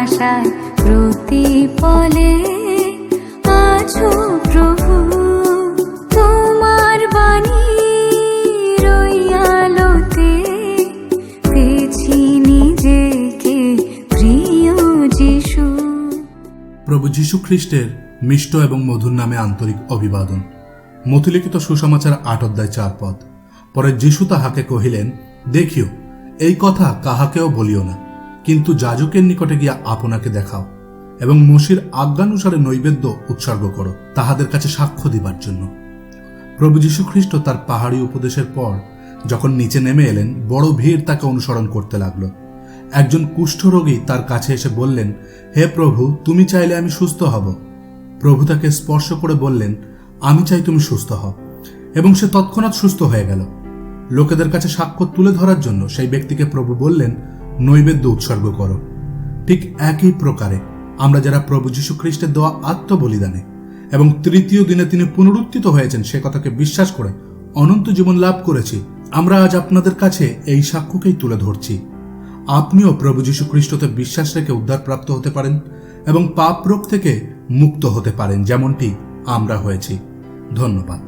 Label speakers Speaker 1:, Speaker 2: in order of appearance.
Speaker 1: আশায় প্রতিপলে আছো প্রভু, তোমার বাণীর ওই আলোতে পেয়েছি নিজেকে প্রিয় যিশু।
Speaker 2: প্রভু যীশু খ্রিস্টের মিষ্ট এবং মধুর নামে আন্তরিক অভিবাদন। মথিলিখিত সুসমাচার 8 অধ্যায় 4 পদ। পরে যীশু তাহাকে কহিলেন, দেখিও, এই কথা কাহাকেও বলিও না, কিন্তু যাজকের নিকটে গিয়া আপনাকে দেখাও এবং মসির আজ্ঞানুসারে নৈবেদ্য উৎসর্গ করো, তাহাদের কাছে সাক্ষ্য দিবার জন্য। প্রভু যীশু খ্রিস্ট তার পাহাড়ি উপদেশের পর যখন নিচে নেমে এলেন, বড় ভিড় তাকে অনুসরণ করতে লাগল। একজন কুষ্ঠরোগী তার কাছে এসে বললেন, হে প্রভু, তুমি চাইলে আমি সুস্থ হব। প্রভু তাকে স্পর্শ করে বললেন, আমি চাই তুমি সুস্থ হও, এবং সে তৎক্ষণাৎ সুস্থ হয়ে গেল। লোকেদের কাছে সাক্ষ্য তুলে ধরার জন্য সেই ব্যক্তিকে প্রভু বললেন, নৈবেদ্য উৎসর্গ করো। ঠিক একই প্রকারে আমরা যারা প্রভু যীশু খ্রিস্টের দেওয়া আত্মবলিদানে এবং তৃতীয় দিনে তিনি পুনরুত্থিত হয়েছেন সে কথাকে বিশ্বাস করে অনন্ত জীবন লাভ করেছি, আমরা আজ আপনাদের কাছে এই সাক্ষ্যকেই তুলে ধরছি। আপনিও প্রভু যীশু খ্রিস্টতে বিশ্বাস রেখে উদ্ধারপ্রাপ্ত হতে পারেন এবং পাপ রোগ থেকে মুক্ত হতে পারেন, যেমনটি আমরা হয়েছি। ধন্যবাদ।